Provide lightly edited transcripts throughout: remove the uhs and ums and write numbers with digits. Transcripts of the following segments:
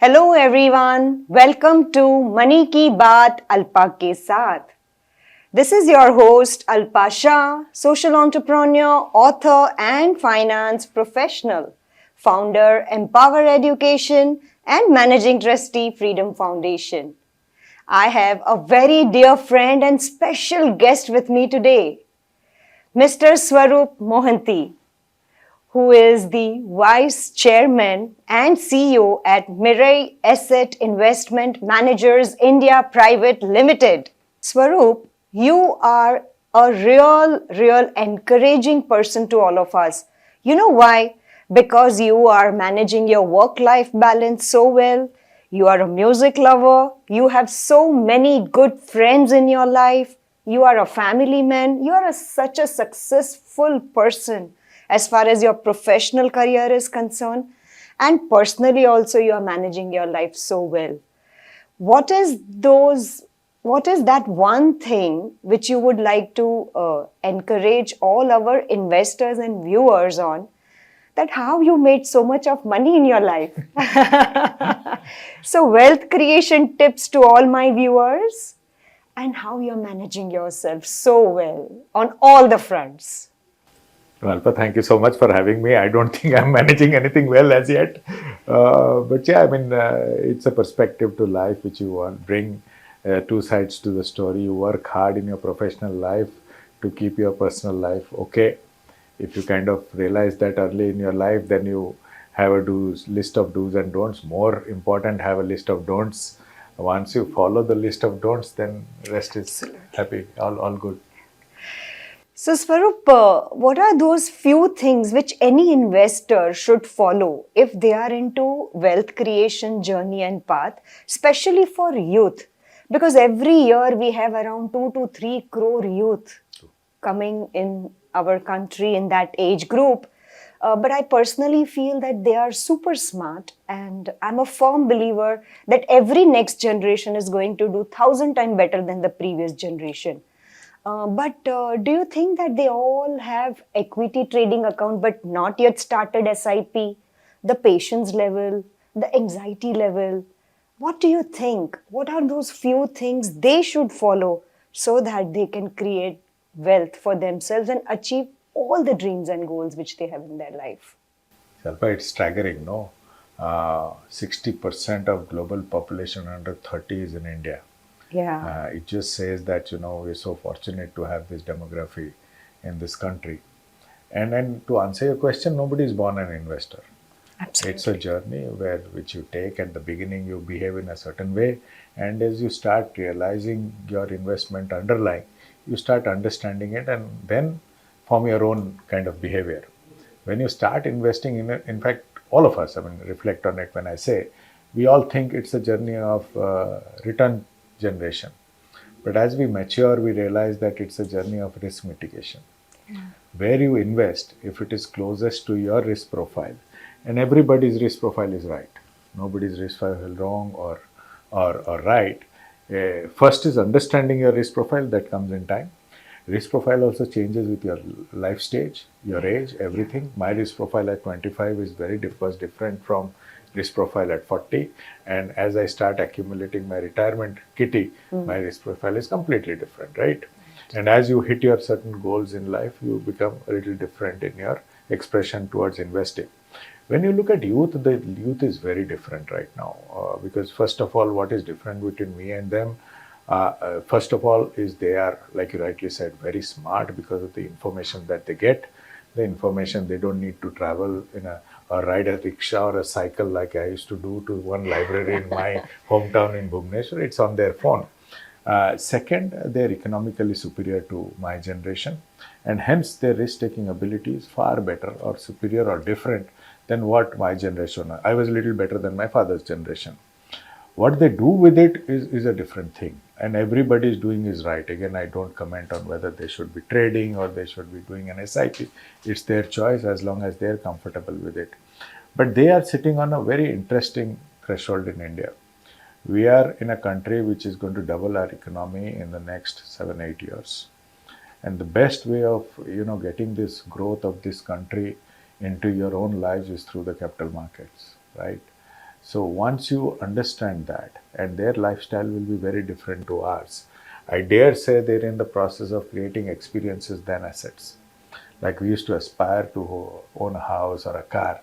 Hello everyone, welcome to Money Ki Baat Alpa ke Saath. This is your host Alpa Shah, social entrepreneur, author and finance professional, founder Empower Education and managing trustee Freedom Foundation. I have a very dear friend and special guest with me today, Mr. Swaroop Mohanty, who is the Vice Chairman and CEO at Mirai Asset Investment Managers India Private Limited. Swaroop, you are a real encouraging person to all of us. You know why? Because you are managing your work life balance so well. You are a music lover. You have so many good friends in your life. You are a family man. You are such a successful person as far as your professional career is concerned. And personally, also, you are managing your life so well. What is that one thing which you would like to encourage all our investors and viewers on, that how you made so much of money in your life? So wealth creation tips to all my viewers, and how you're managing yourself so well on all the fronts. Alpa, thank you so much for having me. I don't think I'm managing anything well as yet. But yeah, it's a perspective to life which you want. Bring two sides to the story. You work hard in your professional life to keep your personal life okay. If you kind of realize that early in your life, then you have a list of do's and don'ts. More important, have a list of don'ts. Once you follow the list of don'ts, then rest is happy, all good. So, Swaroop, what are those few things which any investor should follow if they are into wealth creation journey and path, especially for youth? Because every year we have around 2 to 3 crore youth coming in our country in that age group. But I personally feel that they are super smart, and I'm a firm believer that every next generation is going to do 1,000 times better than the previous generation. But do you think that they all have equity trading account but not yet started SIP? The patience level, the anxiety level. What do you think? What are those few things they should follow so that they can create wealth for themselves and achieve all the dreams and goals which they have in their life? Salpa, it's staggering, no? 60% of global population under 30 is in India. Yeah, It just says that, we're so fortunate to have this demography in this country. And then to answer your question, nobody is born an investor. It's a absolutely. journey which you take. At the beginning, you behave in a certain way. And as you start realizing your investment underlying, you start understanding it and then form your own kind of behavior. When you start investing in it, in fact, all of us, reflect on it when I say, we all think it's a journey of return generation. But as we mature, we realize that it's a journey of risk mitigation. Where you invest, if it is closest to your risk profile, and everybody's risk profile is right, nobody's risk profile is wrong or right. First is understanding your risk profile, that comes in time. Risk profile also changes with your life stage, your age, everything. My risk profile at 25 is was different from risk profile at 40. And as I start accumulating my retirement kitty, my risk profile is completely different, right? And as you hit your certain goals in life, you become a little different in your expression towards investing. When you look at youth, the youth is very different right now. Because first of all, what is different between me and them? First of all, is they are, like you rightly said, very smart because of the information that they get. The information, they don't need to travel in or ride a rickshaw or a cycle like I used to do to one library in my hometown in Bhubaneswar. It's on their phone. Second, they're economically superior to my generation, and hence their risk-taking ability is far better or superior or different than what my generation. I was a little better than my father's generation. What they do with it is a different thing, and everybody is doing is right. Again, I don't comment on whether they should be trading or they should be doing an SIP. It's their choice as long as they're comfortable with it. But they are sitting on a very interesting threshold in India. We are in a country which is going to double our economy in the next 7 8 years, and the best way of getting this growth of this country into your own lives is through the capital markets, right? So once you understand that, and their lifestyle will be very different to ours, I dare say they're in the process of creating experiences than assets. Like we used to aspire to own a house or a car.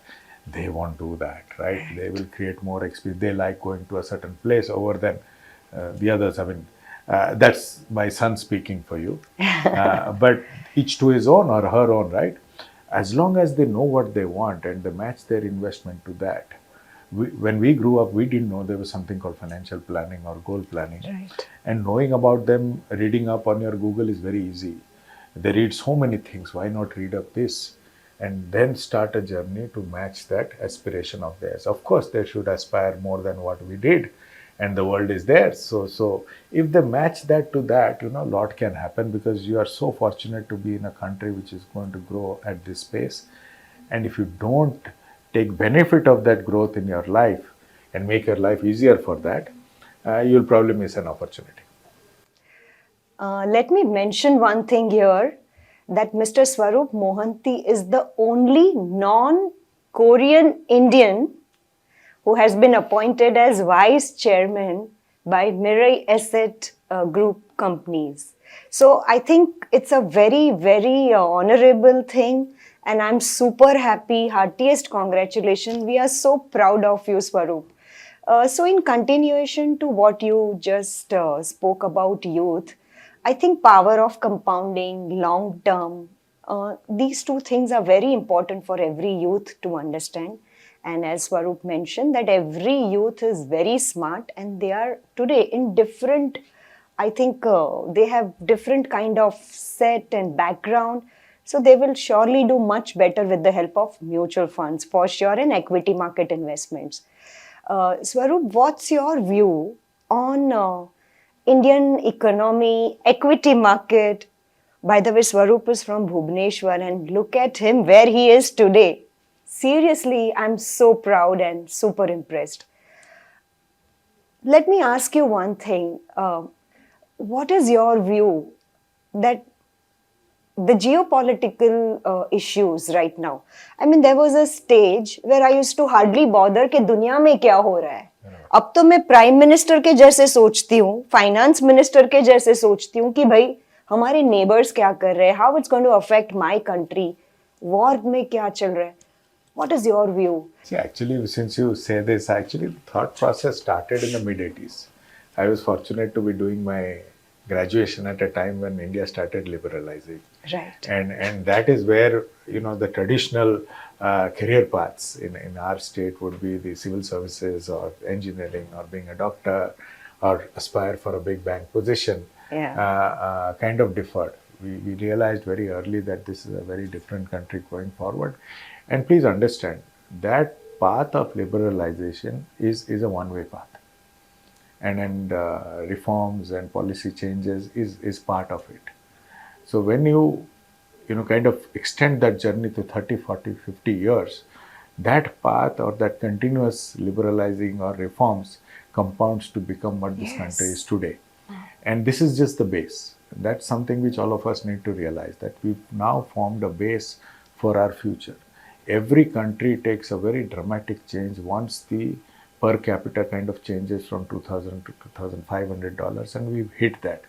They won't do that, right? They will create more experience. They like going to a certain place over than the others. I mean, that's my son speaking for you. But each to his own or her own, right? As long as they know what they want and they match their investment to that. When we grew up, we didn't know there was something called financial planning or goal planning. Right. And knowing about them, reading up on your Google is very easy. They read so many things. Why not read up this? And then start a journey to match that aspiration of theirs. Of course, they should aspire more than what we did, and the world is there. So if they match that to that, a lot can happen because you are so fortunate to be in a country which is going to grow at this pace. And if you don't take benefit of that growth in your life and make your life easier for that, you'll probably miss an opportunity. Let me mention one thing here, that Mr. Swarup Mohanty is the only non-Korean Indian who has been appointed as vice chairman by Mirai Asset Group companies. So I think it's a very, very honorable thing, and I'm super happy. Heartiest congratulations. We are so proud of you, Swarup. So in continuation to what you just spoke about youth, I think power of compounding, long term, these two things are very important for every youth to understand. And as Swarup mentioned, that every youth is very smart and they are today in different, I think they have different kind of set and background. So they will surely do much better with the help of mutual funds for sure and equity market investments. Swarup, what's your view on Indian economy, equity market? By the way, Swarup is from Bhubaneswar and look at him where he is today. Seriously, I'm so proud and super impressed. Let me ask you one thing. What is your view that the geopolitical issues right now? I mean, there was a stage where I used to hardly bother कि दुनिया में क्या हो रहा है. अब तो मैं प्राइम मिनिस्टर के जैसे सोचती हूँ, फाइनेंस मिनिस्टर के जैसे सोचती हूँ कि भाई हमारे नेबर्स क्या कर रहे हैं, how it's going to affect my country, war में क्या चल रहा है. What is your view? See, actually, since you say this, actually, the thought process started in the mid 80s. I was fortunate to be doing my graduation at a time when India started liberalizing. Right. And that is where, the traditional career paths in our state would be the civil services or engineering or being a doctor or aspire for a big bank position, kind of differed. We realized very early that this is a very different country going forward. And please understand, that path of liberalization is a one-way path. And reforms and policy changes is part of it. So when you kind of extend that journey to 30, 40, 50 years, that path or that continuous liberalizing or reforms compounds to become what this country is today. And this is just the base. That's something which all of us need to realize, that we've now formed a base for our future. Every country takes a very dramatic change once the per capita kind of changes from $2,000 to $2,500, and we've hit that.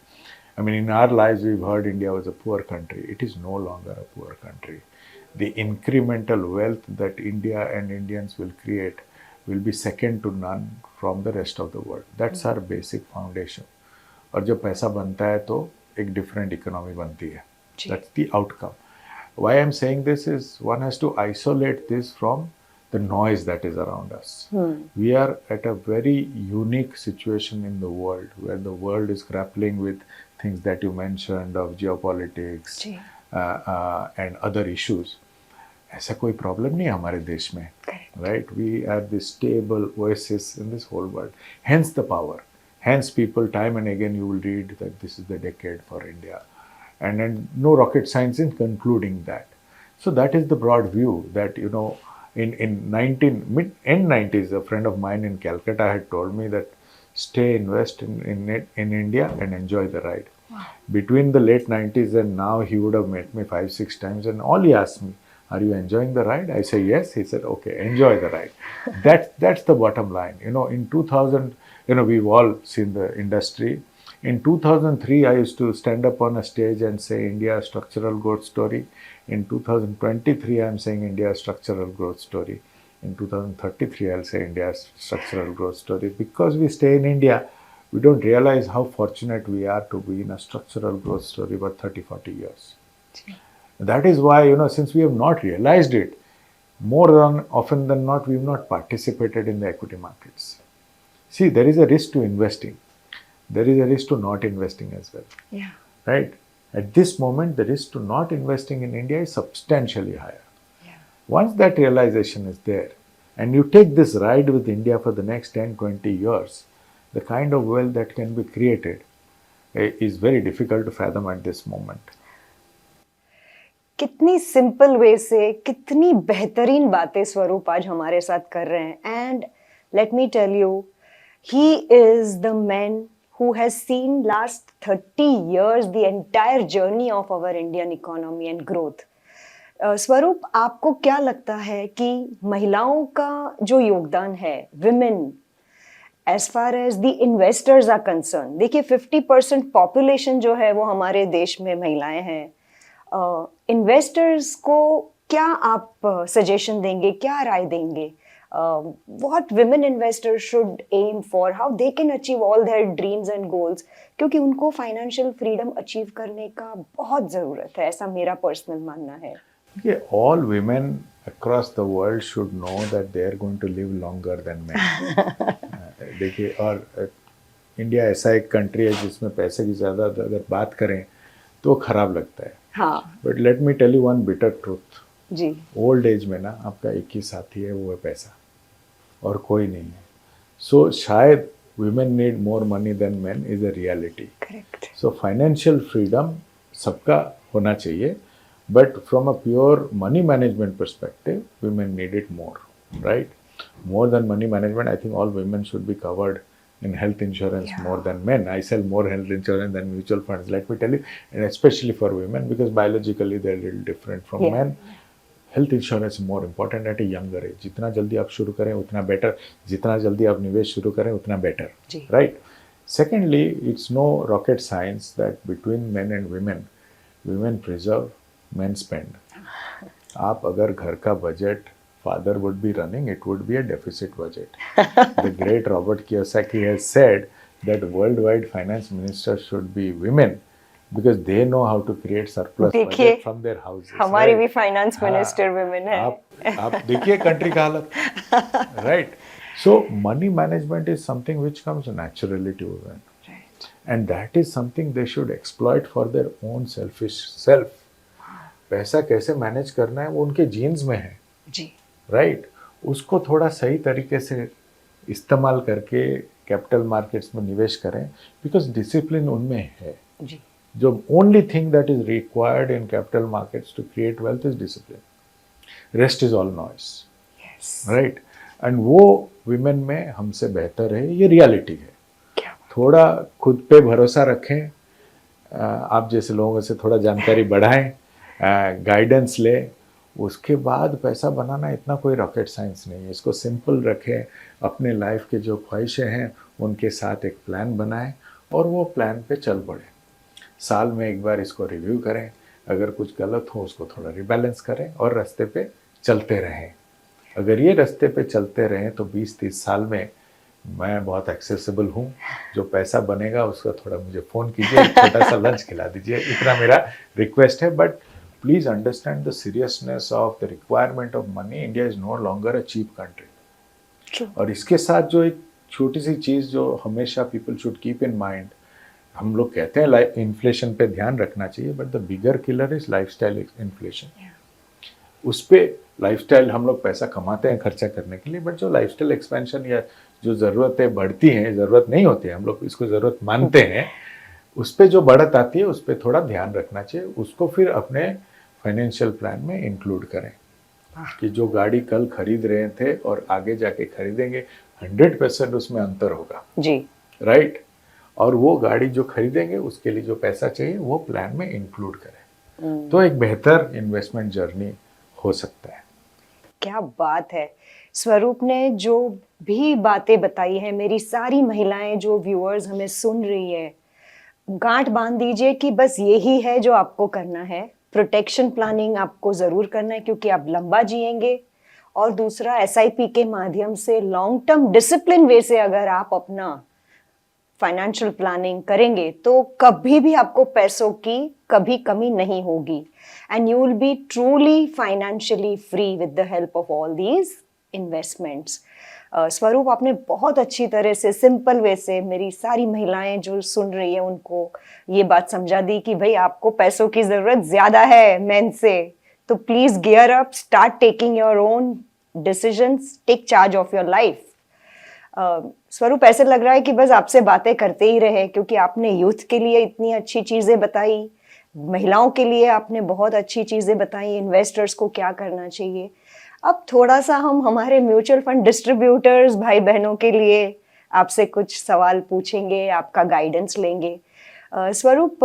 I mean, in our lives, we've heard India was a poor country. It is no longer a poor country. The incremental wealth that India and Indians will create will be second to none from the rest of the world. That's our basic foundation. और जब पैसा बनता है तो एक different economy बनती है. That's the outcome. Why I'm saying this is one has to isolate this from the noise that is around us. We are at a very unique situation in the world where the world is grappling with things that you mentioned of geopolitics and other issues. ऐसा कोई problem नहीं है हमारे देश में, right? We are the stable oasis in this whole world. Hence the power. Hence people, time and again you will read that this is the decade for India. And then no rocket science in concluding that. So that is the broad view that, in end 90s, a friend of mine in Calcutta had told me that stay, invest in India and enjoy the ride. Wow. Between the late 90s and now, he would have met me 5-6 times, and all he asked me, Are you enjoying the ride? I say yes. He said, okay, enjoy the ride. That's the bottom line. In 2000, we've all seen the industry. In 2003, I used to stand up on a stage and say India structural growth story. In 2023, I'm saying India structural growth story. In 2033, I'll say India's structural growth story. Because we stay in India, we don't realize how fortunate we are to be in a structural growth story for 30, 40 years. That is why, since we have not realized it, often than not, we have not participated in the equity markets. See, there is a risk to investing. There is a risk to not investing as well. Yeah. Right? At this moment, the risk to not investing in India is substantially higher. Yeah. Once that realization is there, and you take this ride with India for the next 10, 20 years, the kind of wealth that can be created is very difficult to fathom at this moment. कितनी simple way से कितनी बेहतरीन बातें स्वरूप आज हमारे साथ कर रहे हैं and let me tell you he is the man who has seen last 30 years the entire journey of our Indian economy and growth. स्वरूप, आपको क्या लगता है कि महिलाओं का जो योगदान है, women, as far as the investors are concerned, देखिए 50% population जो है वो हमारे देश में महिलाएं हैं. इन्वेस्टर्स को क्या आप सजेशन देंगे, क्या राय देंगे? What women investors should aim for, how they can achieve all their dreams and goals, क्योंकि उनको फाइनेंशियल फ्रीडम अचीव करने का बहुत ज़रूरत है, ऐसा मेरा पर्सनल मानना है. All women across the world should know that they are going to live longer than men. देखिए, और इंडिया ऐसा एक कंट्री है जिसमें पैसे की ज़्यादा अगर बात करें तो खराब लगता है. हाँ. But let me tell you one bitter truth. जी. ओल्ड एज में ना आपका एक ही साथी है, वो है पैसा, और कोई नहीं है. सो शायद women need more money than men is a reality. Correct. So financial freedom सबका होना चाहिए, but from a pure money management perspective, women need it more, right? More than money management, I think all women should be covered in health insurance more than men. I sell more health insurance than mutual funds, let me tell you, and especially for women because biologically they're a little different from men. Health insurance more important at a younger age. जितना जल्दी आप शुरू करें उतना better, जितना जल्दी आप निवेश शुरू करें उतना better, right? Secondly, it's no rocket science that between men and women preserve, men spend. आप अगर घर का budget father would be running, it would be a deficit budget. The great Robert Kiyosaki has said that world wide finance minister should be women because they know how to create surplus budget from their houses. हमारी भी finance minister women है. आप देखिए country का हालत, right? So money management is something which comes naturally to women, right? And that is something they should exploit for their own selfish self. पैसा कैसे manage करना है वो उनके जीन्स में है, जी, right? उसको थोड़ा सही तरीके से इस्तेमाल करके कैपिटल मार्केट्स में निवेश करें, because डिसिप्लिन उनमें है. जी. The only thing that is required in capital markets to create wealth is discipline. Rest is all noise. Yes. Right? And वो women में हमसे बेहतर है, ये reality है. क्या? थोड़ा खुद पे भरोसा रखें, आप जैसे लोगों से थोड़ा जानकारी बढ़ाएं, गाइडेंस ले, उसके बाद पैसा बनाना इतना कोई रॉकेट साइंस नहीं है. इसको सिंपल रखें, अपने लाइफ के जो ख्वाहिशें हैं उनके साथ एक प्लान बनाएं और वो प्लान पे चल पड़े. साल में एक बार इसको रिव्यू करें, अगर कुछ गलत हो उसको थोड़ा रिबैलेंस करें और रास्ते पे चलते रहें. अगर ये रास्ते पे चलते रहें तो 20-30 साल में मैं बहुत एक्सेसिबल हूँ. जो पैसा बनेगा उसका थोड़ा मुझे फ़ोन कीजिए, छोटा सा लंच खिला दीजिए, इतना मेरा रिक्वेस्ट है. But please understand the seriousness of the requirement of money. India is no longer a cheap country. और इसके साथ जो एक छोटी सी चीज़ जो हमेशा people should keep in mind, हम लोग कहते हैं इन्फ्लेशन पे ध्यान रखना चाहिए, but the bigger killer is lifestyle inflation. उस पे लाइफस्टाइल, हम लोग पैसा कमाते हैं खर्चा करने के लिए, बट जो लाइफस्टाइल एक्सपेंशन या जो ज़रूरतें बढ़ती हैं, ज़रूरत नहीं होती है, हम लोग इसको ज़रूरत मानते हैं, उस पे जो बढ़त आती है उस पे थोड़ा ध्यान रखना चाहिए. उसको फिर अपने फाइनेंशियल प्लान में इंक्लूड करें कि जो गाड़ी कल खरीद रहे थे और आगे जाके खरीदेंगे, 100% उसमें अंतर होगा, जी, राइट? और वो गाड़ी जो खरीदेंगे उसके लिए जो पैसा चाहिए वो प्लान में इंक्लूड करें. तो एक बेहतर इन्वेस्टमेंट जर्नी हो सकता है। क्या बात है। स्वरूप ने जो भी बातें बताई है, मेरी सारी महिलाएं जो व्यूअर्स हमें सुन रही है, गांठ बांध दीजिए कि बस यही है जो आपको करना है। प्रोटेक्शन प्लानिंग आपको जरूर करना है क्योंकि आप लंबा जिएंगे। और दूसरा, एसआईपी के माध्यम से लॉन्ग टर्म डिसिप्लिन वे से अगर आप अपना फाइनेंशियल प्लानिंग करेंगे तो कभी भी आपको पैसों की कभी कमी नहीं होगी and you will be truly financially free with the help of all these investments. स्वरूप, आपने बहुत अच्छी तरह से सिंपल वे से मेरी सारी महिलाएं जो सुन रही है उनको ये बात समझा दी कि भाई आपको पैसों की जरूरत ज्यादा है मेन से, तो please gear up, start taking your own decisions, take charge of your life. Swaroop, ऐसे लग रहा है कि बस आपसे बातें करते ही रहे क्योंकि आपने यूथ के लिए इतनी अच्छी चीजें बताई, महिलाओं के लिए आपने बहुत अच्छी चीजें बताई, इन्वेस्टर्स को क्या करना चाहिए। अब थोड़ा सा हम हमारे म्यूचुअल फंड डिस्ट्रीब्यूटर्स भाई बहनों के लिए आपसे कुछ सवाल पूछेंगे, आपका गाइडेंस लेंगे। स्वरूप,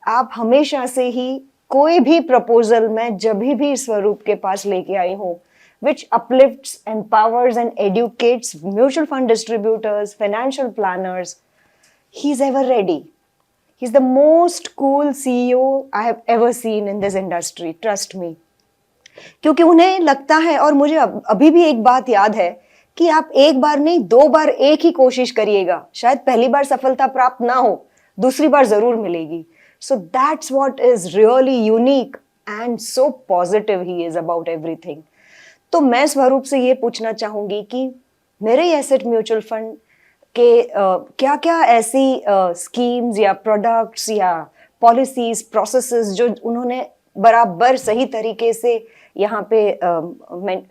आप हमेशा से ही कोई भी प्रपोजल मैं जब भी स्वरूप के पास लेके आई हूँ which uplifts, empowers and educates mutual fund distributors, financial planners, he's ever ready. He's the most cool CEO I have ever seen in this industry, trust me. क्योंकि उन्हें लगता है, और मुझे अभी भी एक बात याद है कि आप एक बार नहीं 2 बार एक ही कोशिश करिएगा, शायद पहली बार सफलता प्राप्त ना हो, दूसरी बार जरूर मिलेगी। So that's what is really unique and so positive he is about everything. तो मैं स्वरूप से ये पूछना चाहूंगी कि मेरे एसेट म्यूचुअल फंड के क्या क्या ऐसी स्कीम्स या प्रोडक्ट्स या पॉलिसीज, प्रोसेसेस जो उन्होंने बराबर सही तरीके से यहाँ पे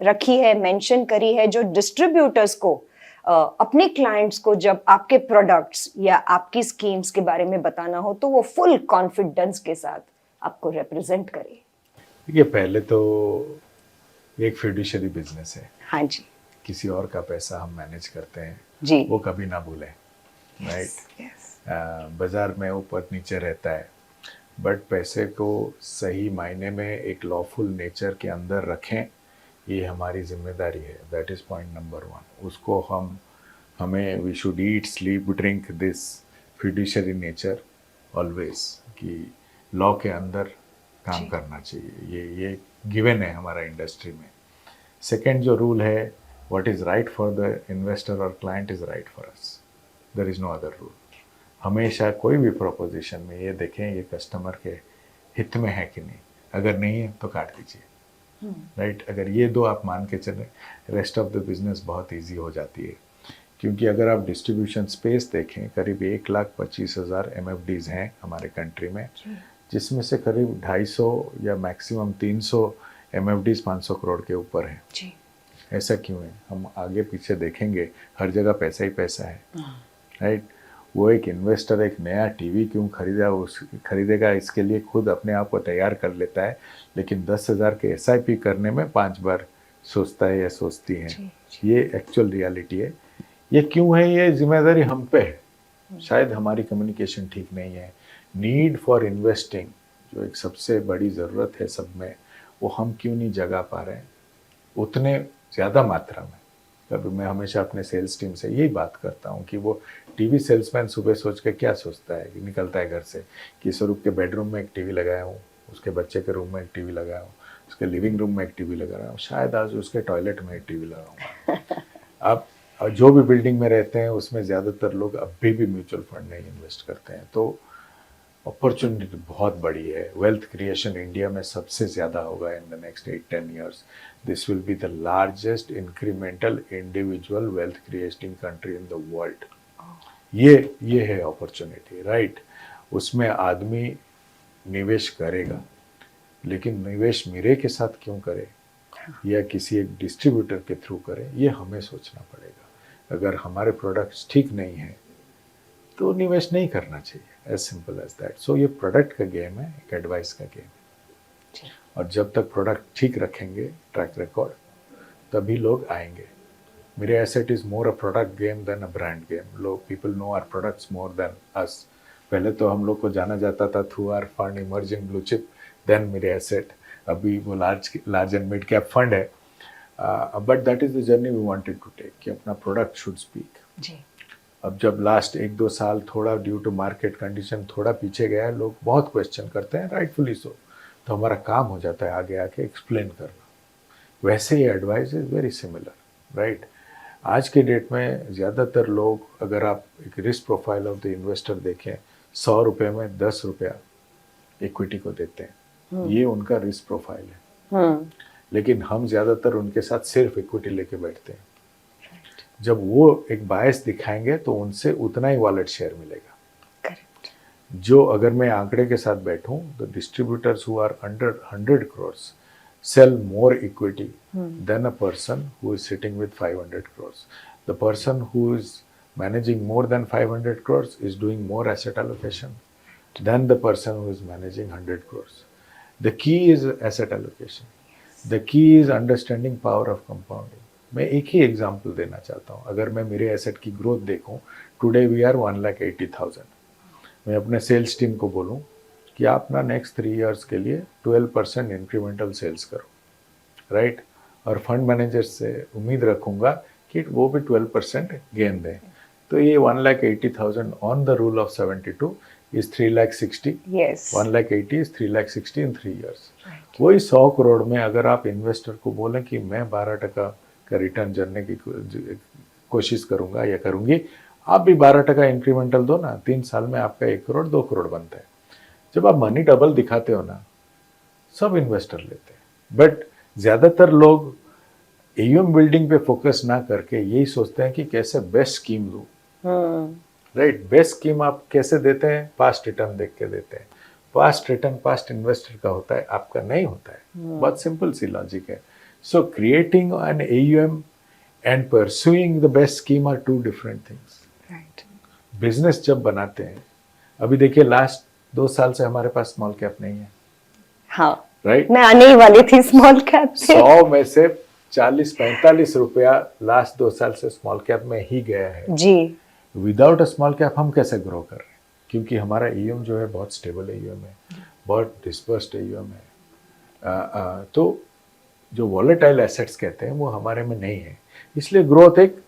रखी है, मेंशन करी है, जो डिस्ट्रीब्यूटर्स को अपने क्लाइंट्स को जब आपके प्रोडक्ट्स या आपकी स्कीम्स के बारे में बताना हो तो वो फुल कॉन्फिडेंस के साथ आपको रिप्रेजेंट करे। देखिए, पहले तो एक फिड्यूशियरी बिजनेस है। हाँ जी। किसी और का पैसा हम मैनेज करते हैं जी, वो कभी ना भूलें, राइट। बाजार में ऊपर नीचे रहता है, बट पैसे को सही मायने में एक लॉफुल नेचर के अंदर रखें, ये हमारी जिम्मेदारी है। That is point number 1। उसको हमें we should eat, sleep, drink this fiduciary nature always, कि लॉ के अंदर काम करना चाहिए। ये गिवन है हमारा इंडस्ट्री में। सेकेंड जो रूल है, what is right for the investor और client is right for us, there is no other rule. हमेशा कोई भी प्रोपोजिशन में ये देखें ये कस्टमर के हित में है कि नहीं, अगर नहीं है तो काट दीजिए, राइट। अगर ये 2 आप मान के चलें, रेस्ट ऑफ द बिजनेस बहुत ईजी हो जाती है। क्योंकि अगर आप डिस्ट्रीब्यूशन स्पेस देखें, करीब 1,25,000 MFDs हैं हमारे कंट्री में, जिसमें से करीब 250 या मैक्सिमम 300 MFDs 500 करोड़ के ऊपर हैं। ऐसा क्यों है? हम आगे पीछे देखेंगे, हर जगह पैसा ही पैसा है, राइट। वो एक इन्वेस्टर एक नया टीवी क्यों खरीदेगा, इसके लिए खुद अपने आप को तैयार कर लेता है, लेकिन 10,000 के SIP करने में 5 बार सोचता है या सोचती है। ये एक्चुअल रियलिटी है। ये क्यों है? ये जिम्मेदारी हम पे है। शायद हमारी कम्युनिकेशन ठीक नहीं है। नीड फॉर इन्वेस्टिंग जो एक सबसे बड़ी ज़रूरत है सब में, वो हम क्यों नहीं जगा पा रहे हैं उतने ज़्यादा मात्रा में। कभी मैं हमेशा अपने सेल्स टीम से यही बात करता हूँ कि वो टीवी सेल्समैन सुबह सोच के क्या सोचता है कि निकलता है घर से कि स्वरूप के बेडरूम में एक टीवी लगाया हूँ, उसके बच्चे के रूम में एक टीवी लगाया हूँ, उसके लिविंग रूम में एक टीवी लगा रहा हूँ, शायद आज उसके टॉयलेट में एक टीवी लगाऊंगा। अब जो भी बिल्डिंग में रहते हैं उसमें ज़्यादातर लोग अभी भी म्यूचुअल फंड नहीं इन्वेस्ट करते हैं। तो अपॉर्चुनिटी बहुत बड़ी है। वेल्थ क्रिएशन इंडिया में सबसे ज़्यादा होगा in the next 8-10 years. This will be the largest incremental individual wealth creating country in the world. ये है अपॉर्चुनिटी, राइट। उसमें आदमी निवेश करेगा, लेकिन निवेश मेरे के साथ क्यों करे या किसी एक डिस्ट्रीब्यूटर के थ्रू करे, ये हमें सोचना पड़ेगा। अगर हमारे प्रोडक्ट्स ठीक नहीं हैं तो निवेश नहीं करना चाहिए, एज सिंपल एज दैट। सो ये प्रोडक्ट का गेम है, एक एडवाइस का गेम है। और जब तक प्रोडक्ट ठीक रखेंगे, ट्रैक रिकॉर्ड, तभी लोग आएंगे। Mirae asset is more a product game than a brand game. लोग people know our products more than us. पहले तो हम लोग को जाना जाता था through our fund emerging blue chip, then Mirae asset. अभी वो large and mid cap fund है, but that is the journey we wanted to take कि अपना प्रोडक्ट शुड स्पीक जी। अब जब लास्ट 1-2 साल थोड़ा ड्यू टू मार्केट कंडीशन थोड़ा पीछे गया है, लोग बहुत क्वेश्चन करते हैं, राइटफुली सो, तो हमारा काम हो जाता है आगे आके एक्सप्लेन करना। वैसे ही advice is very similar, right. आज के डेट में ज़्यादातर लोग, अगर आप एक risk profile of the investor देखें, 100 रुपये में 10 रुपया इक्विटी को देते हैं, ये उनका रिस्क प्रोफाइल है। लेकिन हम ज़्यादातर उनके साथ सिर्फ इक्विटी लेके बैठते हैं। जब वो एक बायस दिखाएंगे तो उनसे उतना ही वॉलेट शेयर मिलेगा। करेक्ट। जो अगर मैं आंकड़े के साथ बैठूं, the distributors who are under 100 crores sell more equity than a person who is sitting with 500 crores. The person who is managing more than 500 crores is doing more asset allocation than the person who is managing 100 crores. The key is asset allocation. The key is understanding power of compounding. मैं एक ही example देना चाहता हूँ। अगर मैं मेरे asset की growth देखूँ, टुडे वी आर 1,80,000। मैं अपने सेल्स टीम को बोलूँ कि आप ना नेक्स्ट 3 years के लिए 12% इंक्रीमेंटल सेल्स करो, राइट। और फंड मैनेजर से उम्मीद रखूँगा कि वो भी 12% गेन दें। तो ये 1,80,000 on the rule of 72 is 3,60,000। Yes. 1,80,000 is 3,60,000 in 3 years. वही 100 करोड़ में अगर आप इन्वेस्टर को बोलें कि मैं 12% का रिटर्न जानने की कोशिश करूंगा या करूंगी, आप भी 12% इंक्रीमेंटल दो ना, 3 साल में आपका 1 करोड़ 2 करोड़ बनता है। जब आप मनी डबल दिखाते हो ना, सब इन्वेस्टर लेते हैं। बट ज्यादातर लोग एयूएम बिल्डिंग पे फोकस ना करके यही सोचते हैं कि कैसे बेस्ट स्कीम दूं, राइट। बेस्ट स्कीम आप कैसे देते हैं? पास्ट रिटर्न देख के देते हैं। पास्ट रिटर्न पास्ट इन्वेस्टर का होता है, आपका नहीं होता है। बहुत सिंपल सी लॉजिक है। So creating an AUM and pursuing the best scheme are 2 different things. Right. Business जब बनाते हैं, अभी देखिए लास्ट 2 साल से हमारे पास स्मॉल कैप नहीं है, हाँ, राइट। मैं आने ही वाली थी स्मॉल कैप पे। 100 में से 40-45 रुपया लास्ट 2 साल से स्मॉल कैप में ही गया है जी। विदाउट अ स्मॉल कैप हम कैसे ग्रो कर रहे हैं? क्योंकि हमारा ईएम जो है बहुत स्टेबल ईएम है, बहुत डिस्पर्स्ड ईएम है। तो जो वॉलेटाइल एसेट्स कहते हैं वो हमारे में नहीं है, इसलिए ग्रोथ एक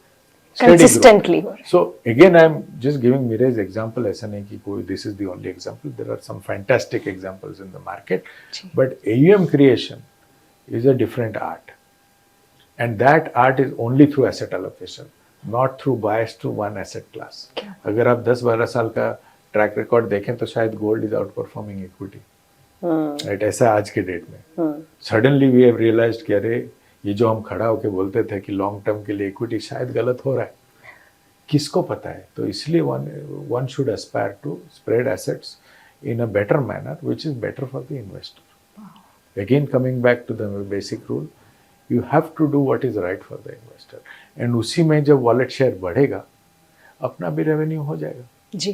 consistently. So again I am just giving Mirae example, ऐसा नहीं कि कोई this is the only example, there are some fantastic examples in the market, but AUM creation is a different art, and that art is only through asset allocation, not through bias to one asset class. अगर आप 10-12 साल का track record देखें तो शायद gold is out performing equity, right. ऐसा आज के डेट में सडनली वी हैव रियलाइज्ड कि अरे ये जो हम खड़ा होके बोलते थे कि लॉन्ग टर्म के लिए इक्विटी शायद गलत हो रहा है, किसको पता है? तो इसलिए one should aspire to spread assets in a better manner which is better for the investor. Again coming back to the basic rule, you have to do what is right for the investor, and उसी में जब wallet share बढ़ेगा अपना भी revenue हो जाएगा। जी,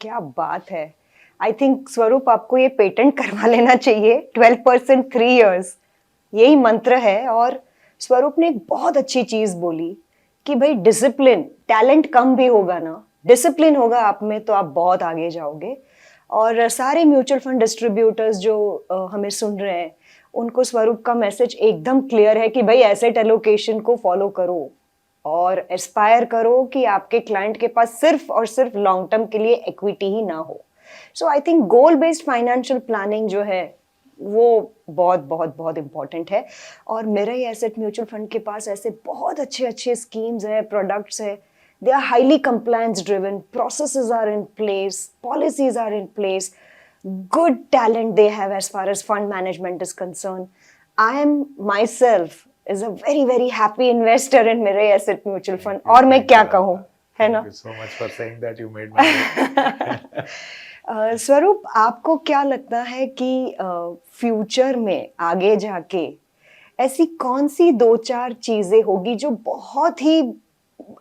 क्या बात है। आई थिंक स्वरूप आपको ये पेटेंट करवा लेना चाहिए। 12% 3 years, यही मंत्र है। और स्वरूप ने एक बहुत अच्छी चीज बोली कि भाई डिसिप्लिन, टैलेंट कम भी होगा ना, डिसिप्लिन होगा आप में तो आप बहुत आगे जाओगे। और सारे म्यूचुअल फंड डिस्ट्रीब्यूटर्स जो हमें सुन रहे हैं, उनको स्वरूप का मैसेज एकदम क्लियर है कि भाई एसेट एलोकेशन को फॉलो करो और एस्पायर करो कि आपके क्लाइंट के पास सिर्फ और सिर्फ लॉन्ग टर्म के लिए इक्विटी ही ना हो। So I think goal based financial planning जो है वो बहुत बहुत बहुत इंपॉर्टेंट है। और मिरई एसेट म्यूचुअल फंड के पास ऐसे बहुत अच्छे अच्छे स्कीम्स है, प्रोडक्ट्स है। They are highly compliance driven, processes are in place, policies are in place, good talent they have as far as fund management is concerned. I am myself is a very very happy investor in Mirai Asset Mutual Fund. और मैं क्या कहूँ, है ना? Thank you so much for saying that, you made my day. स्वरूप, आपको क्या लगता है कि फ्यूचर में आगे जाके ऐसी कौन सी 2-4 चीजें होगी जो बहुत ही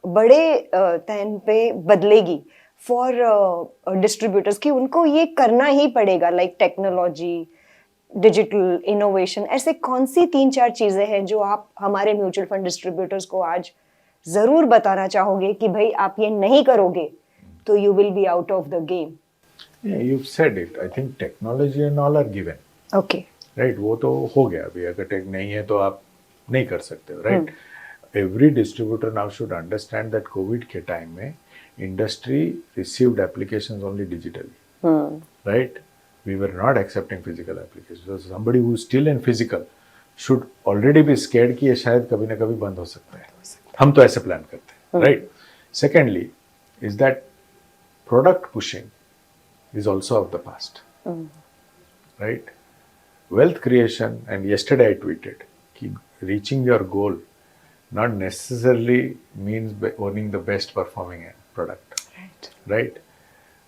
बड़े टाइम पे बदलेगी फॉर डिस्ट्रीब्यूटर्स, कि उनको ये करना ही पड़ेगा, लाइक टेक्नोलॉजी, डिजिटल इनोवेशन? ऐसे कौन सी 3-4 चीजें हैं जो आप हमारे म्यूचुअल फंड डिस्ट्रीब्यूटर्स को आज जरूर बताना चाहोगे कि भाई आप ये नहीं करोगे तो you will be out of the game? Yeah, you've said it. I think technology and all are given. Okay. Right, वो तो हो गया अभी, अगर टेक नहीं है तो आप नहीं कर सकते हो, right. Every distributor now should understand that Covid के टाइम में industry received applications only digitally, right. We were not accepting physical application, somebody who still in physical should already be scared कि ये शायद कभी ना कभी बंद हो सकता है। हम तो ऐसे प्लान करते हैं, right. Secondly is that product pushing is also of the past, right. Wealth creation, and yesterday I tweeted, कि reaching your goal not necessarily means owning the best performing product, right?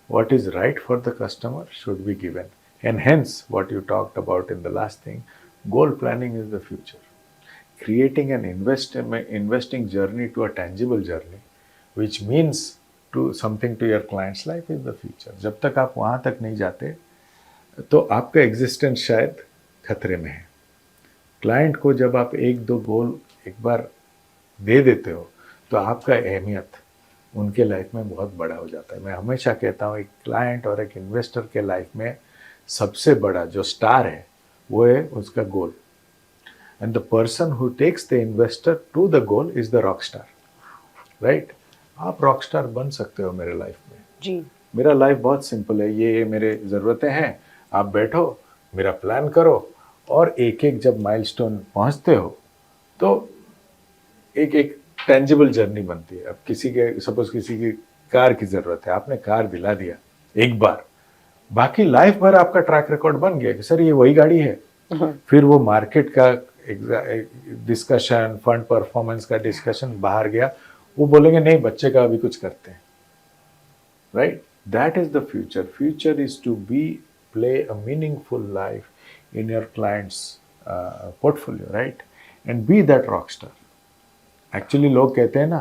What is right for the customer should be given, and hence what you talked about in the last thing, goal planning is the future. Creating an investing journey to a tangible journey, which means to something to your client's life, is the future. जब तक आप वहाँ तक नहीं जाते तो आपका existence शायद खतरे में है। क्लाइंट को जब आप एक दो गोल एक बार दे देते हो तो आपका अहमियत उनके लाइफ में बहुत बड़ा हो जाता है। मैं हमेशा कहता हूँ, एक क्लाइंट और एक इन्वेस्टर के लाइफ में सबसे बड़ा जो स्टार है वो है उसका goal, and the person who takes the investor to the goal is the rock star, right. आप रॉक स्टार बन सकते हो मेरे लाइफ में जी। मेरा लाइफ बहुत सिंपल है, ये मेरे ज़रूरतें हैं, आप बैठो, मेरा प्लान करो, और एक एक जब माइलस्टोन पहुंचते हो तो एक एक टेंजिबल जर्नी बनती है। अब किसी के सपोज किसी की कार की ज़रूरत है, आपने कार दिला दिया एक बार, बाकी लाइफ भर आपका ट्रैक रिकॉर्ड बन गया कि सर ये वही गाड़ी है। फिर वो मार्केट का डिस्कशन, फंड परफॉर्मेंस का डिस्कशन बाहर गया, वो बोलेंगे नहीं बच्चे का अभी कुछ करते हैं, right. That is the future. Future is to be play a meaningful life in your client's portfolio, right? And be that rock star. Actually लोग कहते हैं ना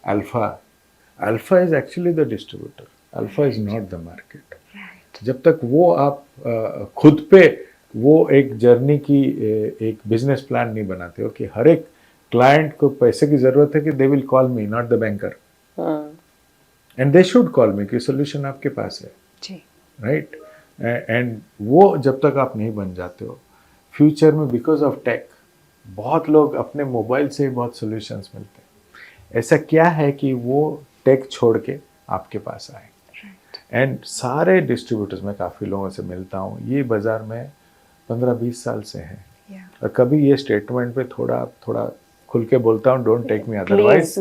alpha is actually the distributor, alpha is not the market, right? जब तक वो आप खुद पे वो एक जर्नी की एक बिजनेस प्लान नहीं बनाते हो कि हर एक क्लाइंट को पैसे की जरूरत है कि they will call me, not the banker, and they should call मी कि सोल्यूशन आपके पास है जी, राइट। एंड वो जब तक आप नहीं बन जाते हो फ्यूचर में, बिकॉज ऑफ टेक बहुत लोग अपने मोबाइल से ही बहुत सॉल्यूशंस मिलते हैं। ऐसा क्या है कि वो टेक छोड़ के आपके पास आए, एंड सारे डिस्ट्रीब्यूटर्स में काफ़ी लोगों से मिलता हूँ, ये बाज़ार में 15-20 साल से हैं, और कभी ये स्टेटमेंट पे थोड़ा खुल के बोलता हूँ, don't take me otherwise,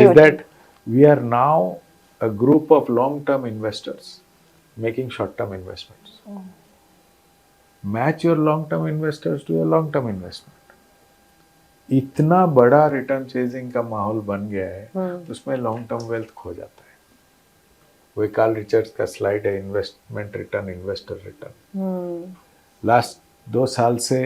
is that we are now a group of long term investors making short-term investments. Match your long-term investors to your long-term investment. इतना बड़ा रिटर्न चेजिंग का माहौल बन गया है, उसमें लॉन्ग टर्म वेल्थ खो जाता है। वो कार्ल रिचर्ड्स का स्लाइड है, investment return, investor return. Last 2 साल से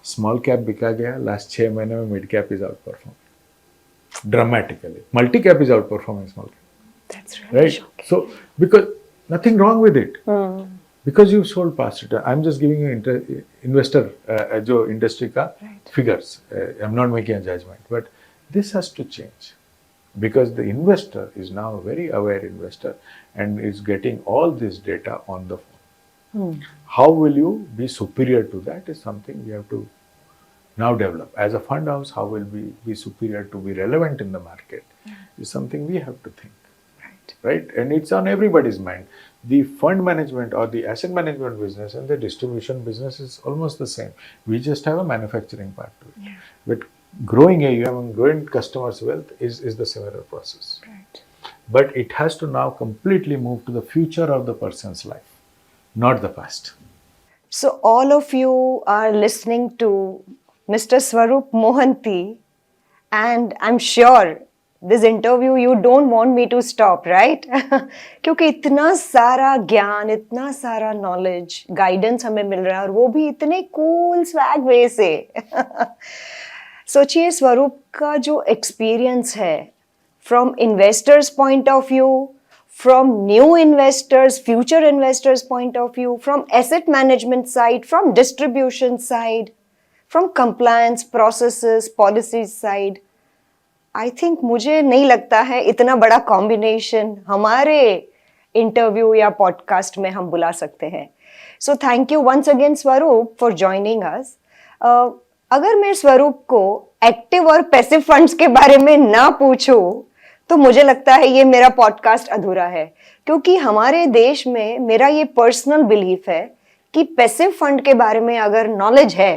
स्मॉल कैप बिका गया, लास्ट 6 महीने में mid cap is out performing dramatically, multi cap is out performing small cap, that's really right? shocking. So because nothing wrong with it, because you've sold past return. I'm just giving you investor जो industry का figures. I'm not making a judgment, but this has to change because the investor is now a very aware investor and is getting all this data on the phone. How will you be superior to that is something we have to now develop. As a fund house, how will we be superior to be relevant in the market is something we have to think. Right? And it's on everybody's mind. The fund management or the asset management business and the distribution business is almost the same. We just have a manufacturing part to it. But growing AUM and growing customers' wealth is the similar process. Right. But it has to now completely move to the future of the person's life, not the past. So all of you are listening to Mr. Swaroop Mohanty, and I'm sure this interview you don't want me to stop, right? क्योंकि इतना सारा ज्ञान, इतना सारा knowledge, guidance हमें मिल रहा है, और वो भी इतने कूल स्वैग वे से। सोचिए स्वरूप का जो एक्सपीरियंस है from investors point of view, from new investors, future investors point of view, from asset management side, from distribution side, from compliance processes, policies side. I think मुझे नहीं लगता है इतना बड़ा कॉम्बिनेशन हमारे इंटरव्यू या पॉडकास्ट में हम बुला सकते हैं। So thank you once again, Swaroop, for joining us. अगर मैं स्वरूप को एक्टिव और पैसिव फंड्स के बारे में ना पूछूं तो मुझे लगता है ये मेरा पॉडकास्ट अधूरा है, क्योंकि हमारे देश में मेरा ये पर्सनल बिलीफ है कि पैसिव फंड के बारे में अगर नॉलेज है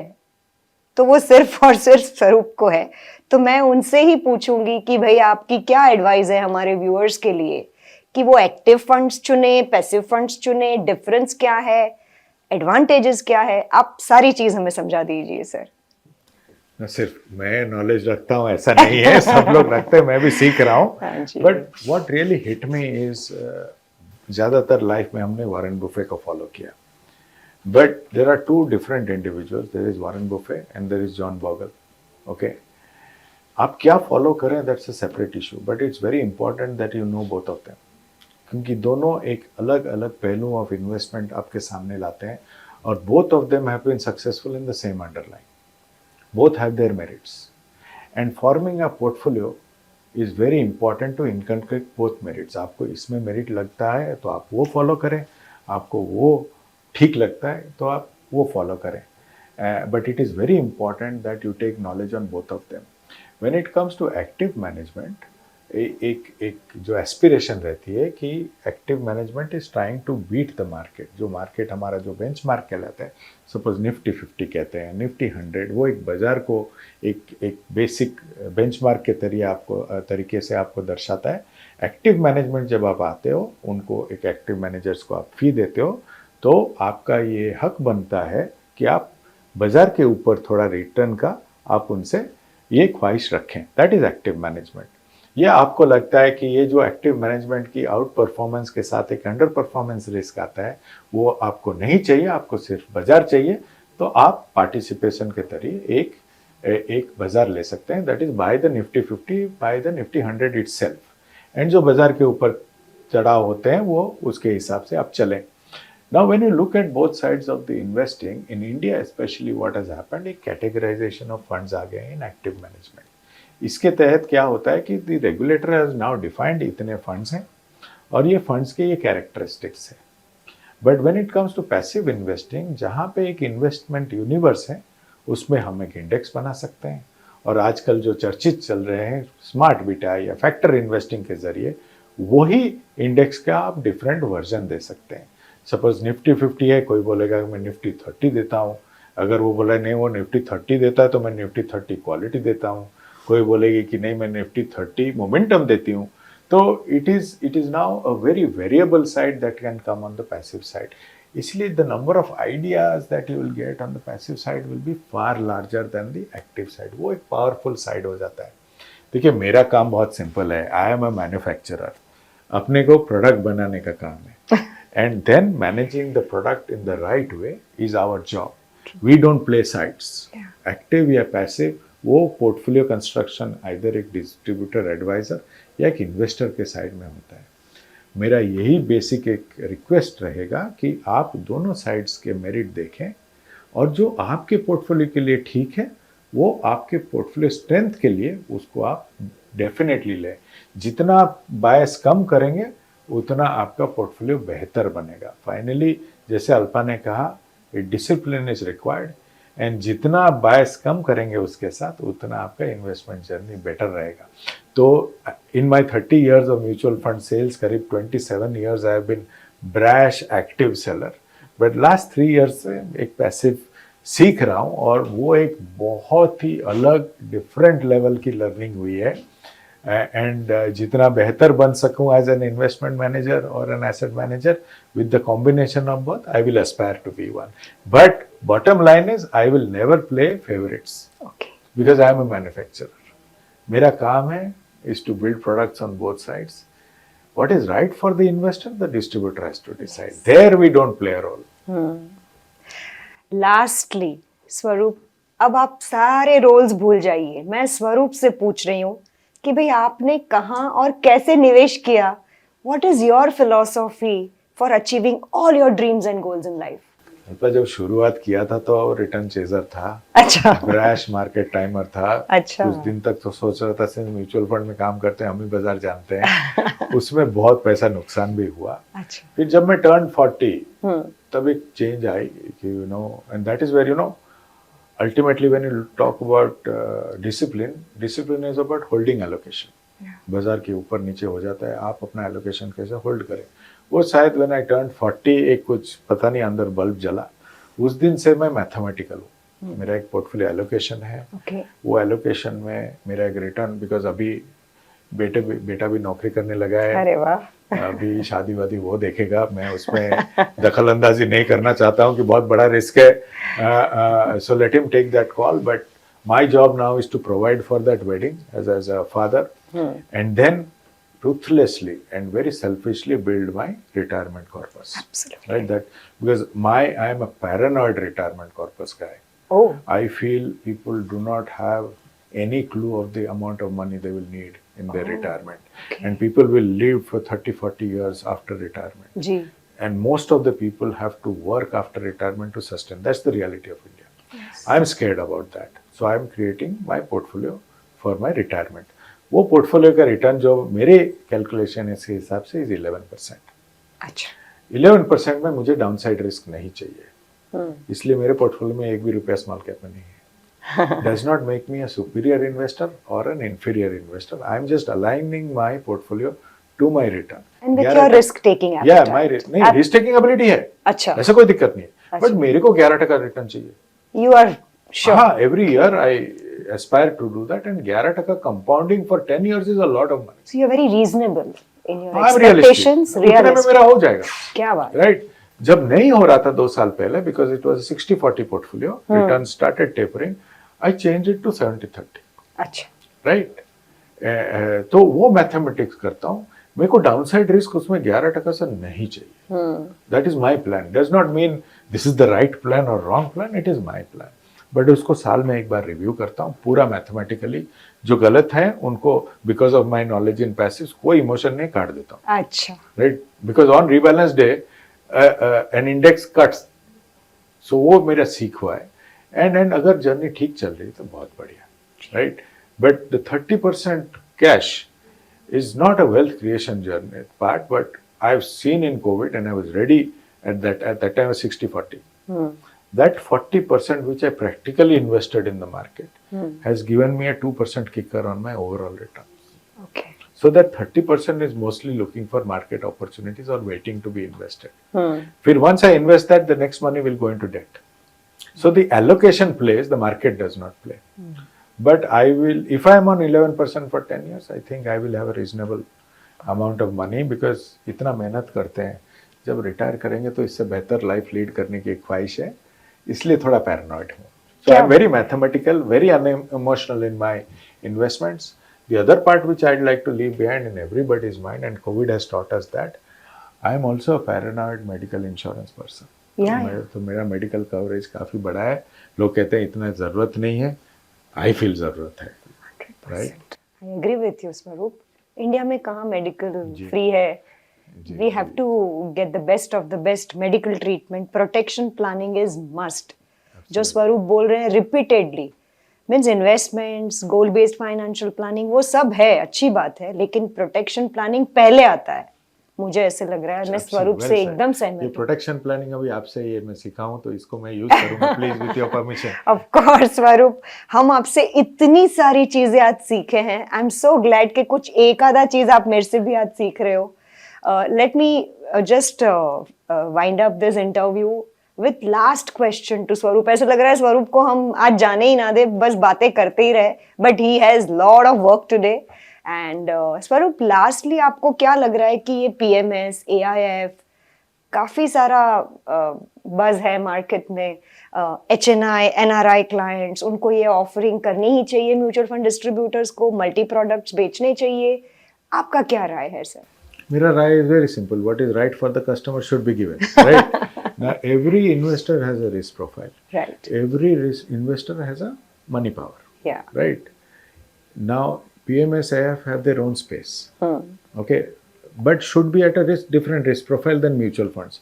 तो वो सिर्फ और सिर्फ स्वरूप को है। तो मैं उनसे ही पूछूंगी कि भाई आपकी क्या एडवाइस है हमारे व्यूअर्स के लिए कि वो एक्टिव फंड्स चुने, पैसिव फंड्स चुने, डिफरेंस क्या है, एडवांटेजेस क्या है, आप सारी चीज हमें समझा दीजिए सर। न सिर्फ मैं नॉलेज रखता हूँ ऐसा नहीं है, सब लोग रखते हैं, मैं भी सीख रहा हूँ। But what really hit me is ज़्यादातर लाइफ में हमने वॉरेन बुफे को फॉलो किया, but there are two different individuals, there is Warren Buffett and there is John Bogle. Okay, आप क्या फॉलो करें that's a separate issue, but it's very important that you know both of them, क्योंकि दोनों एक अलग अलग पहलू of investment आपके सामने लाते हैं और both of them have been successful in the same underline, both have their merits, and forming a portfolio is very important to inculcate both merits. आपको इसमें मेरिट लगता है तो आप वो फॉलो करें, आपको वो ठीक लगता है तो आप वो फॉलो करें, but it is very important that you take knowledge on both of them. When it comes to active management, एक जो एस्पिरेशन रहती है कि active management is trying to beat the market. जो मार्केट हमारा जो बेंचमार्क कहलाता है, सपोज निफ्टी 50 कहते हैं, निफ्टी 100, वो एक बाजार को एक बेसिक बेंचमार्क के तरीके से आपको दर्शाता है। एक्टिव मैनेजमेंट जब आप आते हो, उनको एक एक्टिव मैनेजर्स को आप फी देते हो, तो आपका ये हक बनता है कि आप बाजार के ऊपर थोड़ा रिटर्न का आप उनसे ये ख्वाहिश रखें। That is active management. ये आपको लगता है कि ये जो एक्टिव मैनेजमेंट की आउट परफॉर्मेंस के साथ एक अंडर परफॉर्मेंस रिस्क आता है, वो आपको नहीं चाहिए, आपको सिर्फ बाजार चाहिए, तो आप पार्टिसिपेशन के जरिए एक बाजार ले सकते हैं। That is by the Nifty 50, by the Nifty 100 itself, and जो बाजार के ऊपर चढ़ाव होते हैं वो उसके हिसाब से आप चलें। Now when you look at both sides of the investing in India specially, what has happened, एक कैटेगराइजेशन ऑफ फंड्स आ गए हैं इन एक्टिव मैनेजमेंट। इसके तहत क्या होता है कि the regulator has now defined इतने फंड्स हैं और ये फंड्स के ये कैरेक्टरिस्टिक्स है। But when it comes to passive investing, जहाँ पे एक इन्वेस्टमेंट यूनिवर्स है, उसमें हम एक इंडेक्स बना सकते हैं, और आजकल जो चर्चित चल रहे हैं स्मार्ट बीटा या फैक्टर इन्वेस्टिंग के जरिए, वही इंडेक्स का आप डिफरेंट वर्जन दे सकते हैं। सपोज निफ्टी 50 है, कोई बोलेगा मैं निफ्टी 30 देता हूँ, अगर वो बोला नहीं वो निफ्टी 30 देता है तो मैं निफ्टी 30 क्वालिटी देता हूँ, कोई बोलेगी कि नहीं मैं निफ्टी 30 मोमेंटम देती हूँ। तो it is now a very variable side that can come on the passive side. इसलिए the number of ideas that you will get on the passive side will be far larger than the active side. वो एक powerful side हो जाता है। देखिए, मेरा काम बहुत सिंपल है, आई एम अ मैन्युफैक्चरर, अपने को प्रोडक्ट बनाने का काम है, and then managing the product in the right way is our job. We don't play sides, active या पैसिव, वो पोर्टफोलियो कंस्ट्रक्शन आइदर एक डिस्ट्रीब्यूटर एडवाइजर या एक इन्वेस्टर के साइड में होता है। मेरा यही बेसिक एक रिक्वेस्ट रहेगा कि आप दोनों साइड्स के मेरिट देखें, और जो आपके पोर्टफोलियो के लिए ठीक है वो आपके पोर्टफोलियो स्ट्रेंथ के लिए उसको आप डेफिनेटली लें। जितना बायस कम करेंगे उतना आपका पोर्टफोलियो बेहतर बनेगा। फाइनली, जैसे अल्पा ने कहा, डिसिप्लिन इज रिक्वायर्ड, एंड जितना आप बायस कम करेंगे उसके साथ उतना आपका इन्वेस्टमेंट जर्नी बेटर रहेगा। तो in my 30 years of mutual fund sales, करीब 27 years I have been brash active seller, but last 3 years से एक पैसिव सीख रहा हूँ, और वो एक बहुत ही अलग डिफरेंट लेवल की लर्निंग हुई है। एंड जितना बेहतर बन सकूं एज एन इन्वेस्टमेंट मैनेजर और an asset manager with the combination of both, I will aspire to be one. But bottom line is, I will never play favorites. Okay. Because I am a manufacturer. मेरा काम है is to build products on both sides. What is right for the investor, the distributor has to decide. There we don't play a role. Lastly, स्वरूप, अब आप सारे roles भूल जाइए। मैं स्वरूप से पूछ रही हूँ कि भाई आपने कहाँ और कैसे निवेश किया? What is your philosophy for achieving all your dreams and goals in life? मतलब जब शुरुआत किया था तो रिटर्न चेजर था। अच्छा। ब्रैश मार्केट टाइमर था। अच्छा। कुछ दिन तक तो सोच रहा था सिर्फ म्यूचुअल फंड में काम करते हैं, हम ही बाजार जानते हैं। उसमें बहुत पैसा नुकसान भी हुआ। अच्छा। फिर जब मैं टर्न 40 तब एक चेंज आई कि you know and that is where you know ultimately when you talk about discipline is about holding allocation. बाजार के ऊपर नीचे हो जाता है, आप अपना एलोकेशन कैसे होल्ड करें. वो शायद व्हेन आई टर्न 40 एक कुछ पता नहीं अंदर बल्ब जला, उस दिन से मैं मैथमेटिकल हूँ. मेरा एक पोर्टफोलियो एलोकेशन है. वो एलोकेशन में मेरा एक रिटर्न, बिकॉज अभी बेटा भी नौकरी करने लगा है. अरे वाह. अभी शादी वादी वो देखेगा, मैं उसमें दखल अंदाजी नहीं करना चाहता हूँ कि बहुत बड़ा रिस्क है. So let him take that call, but my job now is to provide for that wedding as a father, and then ruthlessly and very selfishly build my retirement corpus. Absolutely. Right, that because I am a paranoid retirement corpus guy. Oh. I feel people do not have any clue of the amount of money they will need in their retirement. Okay. And people will live for 30-40 years after retirement. जी. And most of the people have to work after retirement to sustain. That's the reality of India. Yes. I'm scared about that. So I'm creating my portfolio for my retirement. वो portfolio का return जो मेरे calculation के हिसाब से is 11%. अच्छा. 11% में मुझे डाउनसाइड रिस्क नहीं चाहिए, इसलिए मेरे पोर्टफोलियो में एक भी रुपया स्मॉल कैप में नहीं है. Does not make me a superior investor or an inferior investor. I am just aligning my portfolio to my return. And with your risk taking ability. या माय नहीं, रिस्क टेकिंग एबिलिटी है. अच्छा. ऐसा कोई दिक्कत नहीं है, बट मेरे को 11% रिटर्न चाहिए. You are sure? हाँ, every year I aspire to do that, and 11% compounding for 10 years is a lot of money. So you're very reasonable in your I'm expectations. उतने में मेरा हो जाएगा. क्या बात. Right? जब नहीं हो रहा था 2 साल पहले, because it was a 60-40 portfolio, returns started tapering, I changed it to 70-30. अच्छा. Right? तो वो मैथमेटिक्स करता हूँ. मेरे को डाउनसाइड रिस्क उसमें 11% से नहीं चाहिए. That is my plan. Does not mean this is the right plan or wrong plan. It is my plan. But उसको साल में एक बार रिव्यू करता हूँ पूरा मैथमेटिकली. जो गलत है उनको because of my knowledge in passive कोई इमोशन नहीं काट देता हूँ. अच्छा. Right, because on rebalance day an index cuts. So वो मेरा सीख हुआ है. एंड अगर जर्नी ठीक चल रही तो बहुत बढ़िया. Right, but the 30% cash is not a wealth creation journey part, but I have seen in Covid and I was ready at that time 60-40. That 40% which I practically invested in the market has given me a 2% kicker on my overall returns. Okay. So that 30% is mostly looking for market opportunities or waiting to be invested. Then once I invest that, the next money will go into debt. So the allocation plays, the market does not play. But I will, if I am on 11% for 10 years, I think I will have a reasonable amount of money, because इतना मेहनत करते हैं, जब retire करेंगे तो इससे बेहतर life lead करने की एक ख्वाहिश है, इसलिए थोड़ा पैरानॉइड हूँ. So I am very mathematical, very unemotional in my investments. The other part which I'd like to leave behind in everybody's mind, and COVID has taught us that, I am also a paranoid medical insurance person. Yeah. तो मेरा medical coverage काफी बड़ा है. लोग कहते हैं इतना जरूरत नहीं है, I feel जरूरत है. 100%. I agree with you, स्वरूप. इंडिया में कहाँ मेडिकल फ्री है. We have to get the best of the best medical treatment. Protection planning is must. जो स्वरूप बोल रहे हैं repeatedly, means investments, goal based financial planning, वो सब है, अच्छी बात है, लेकिन protection planning पहले आता है. मुझे ऐसे लग रहा है. मैं स्वरूप से एकदम सहमत हूँ. प्रोटेक्शन प्लानिंग अभी आपसे ये मैं सीखा हूँ, तो इसको मैं यूज करूंगा please with your permission. Of course स्वरूप, हम आपसे इतनी सारी चीजें आज सीखे हैं. आई एम सो ग्लैड कि कुछ एक आधा चीज आप मेरे से भी आज सीख रहे हो. Let me just wind up this interview with last question to स्वरूप. ऐसा लग रहा है स्वरूप को हम आज जाने ही ना दे, बस बातें करते ही रहे. But he has lot of work today. And स्वरूप, lastly आपको क्या लग रहा है कि ये PMS, AIF, काफी सारा बज है मार्केट में, HNI, NRI क्लाइंट्स, उनको ये ऑफरिंग करनी ही चाहिए म्यूचुअल फंड डिस्ट्रीब्यूटर्स को, मल्टी प्रोडक्ट्स बेचने चाहिए? आपका क्या राय है सर? मेरा राय is very simple. What is right for the customer should be given. Right? Now, every investor has a risk profile. Right. Every investor has a money power. Yeah. Right? Now, PMS, AIF have their own space. Okay? But should be at a different risk profile than mutual funds.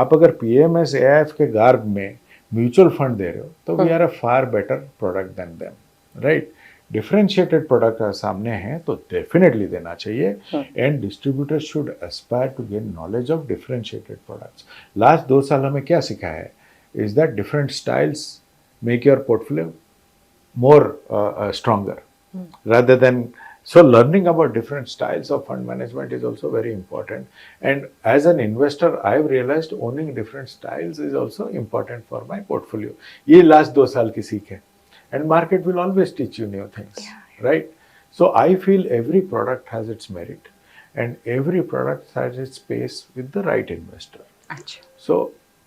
आप अगर PMS, AIF के garb में mutual fund दे रहे हो, तो we are a far better product than them. Right? Differentiated product सामने हैं तो डेफिनेटली देना चाहिए. And distributors should aspire to gain knowledge of differentiated products. Last 2 साल हमें क्या सिखा है is that different styles make your portfolio more stronger rather than. So learning about different styles of fund management is also very important. And as an investor, I've realized owning different styles is also important for my portfolio. ये last 2 साल की सीख है. And market will always teach you new things, right? So I feel every product has its merit and every product has its space with the right investor. अच्छा. So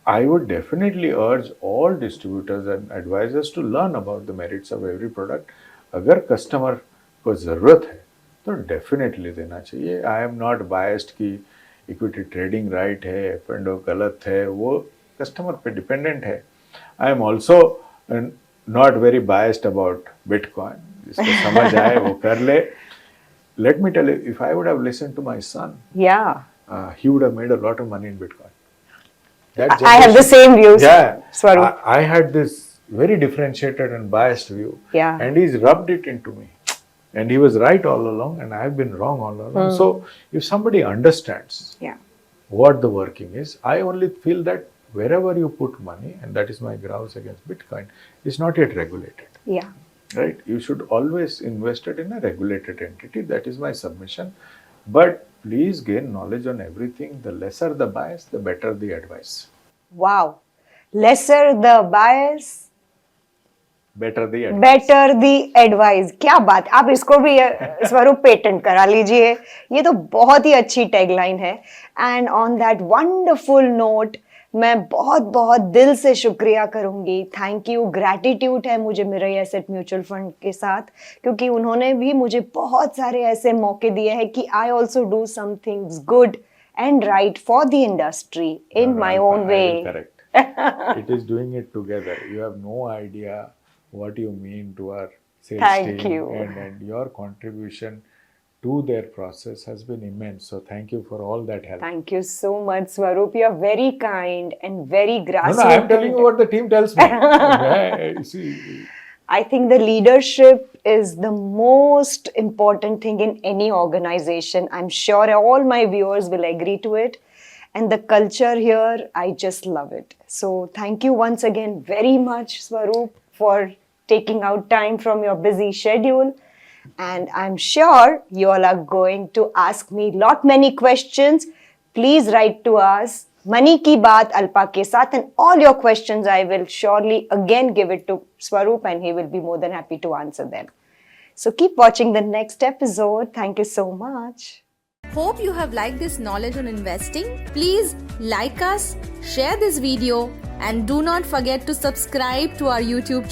I would definitely urge all distributors and advisors to learn about the merits of every product. अगर customer को ज़रूरत है तो definitely देना चाहिए. I am not biased कि equity trading right है, एफ&ओ गलत है, वो कस्टमर पे डिपेंडेंट है. I am also not very biased about bitcoin. जिसको समझ आए वो कर ले. Let me tell you, if I would have listened to my son, he would have made a lot of money in Bitcoin. I have the same views. Yeah, Swaroop. I had this very differentiated and biased view. Yeah. And he's rubbed it into me. And he was right all along, and I have been wrong all along. So if somebody understands what the working is, I only feel that wherever you put money, and that is my grouse against Bitcoin, is not yet regulated. Yeah. Right? You should always invest it in a regulated entity. That is my submission. But please gain knowledge on everything. The lesser the bias, the better the advice. Wow. Lesser the bias, Better the advice. Better the advice. क्या बात, आप इसको भी स्वरूप patent करा लीजिए. ये तो बहुत ही अच्छी टैगलाइन है. And on that wonderful note मैं बहुत बहुत दिल से शुक्रिया करूंगी. Thank you. ग्रैटिट्यूड है मुझे मिरई एसेट म्यूचुअल फंड के साथ, क्योंकि उन्होंने भी मुझे बहुत सारे ऐसे मौके दिए हैं कि I also do some things good and right for the industry in my own way. Correct. It is doing it together. You have no idea what you mean to our sales Thank team. you. And your contribution to their process has been immense. So thank you for all that help. Thank you so much, Swaroop. You are very kind and very gracious. No, I am telling you what the team tells me. Yeah, see. I think the leadership is the most important thing in any organization. I'm sure all my viewers will agree to it. And the culture here, I just love it. So thank you once again very much, Swaroop, for taking out time from your busy schedule. And I'm sure you all are going to ask me many questions. Please write to us, Money Ki Baat Alpa ke saath, and all your questions I will surely again give it to Swaroop and he will be more than happy to answer them. So keep watching the next episode. Thank you so much. Hope you have liked this knowledge on investing. Please like us, share this video, and do not forget to subscribe to our YouTube channel.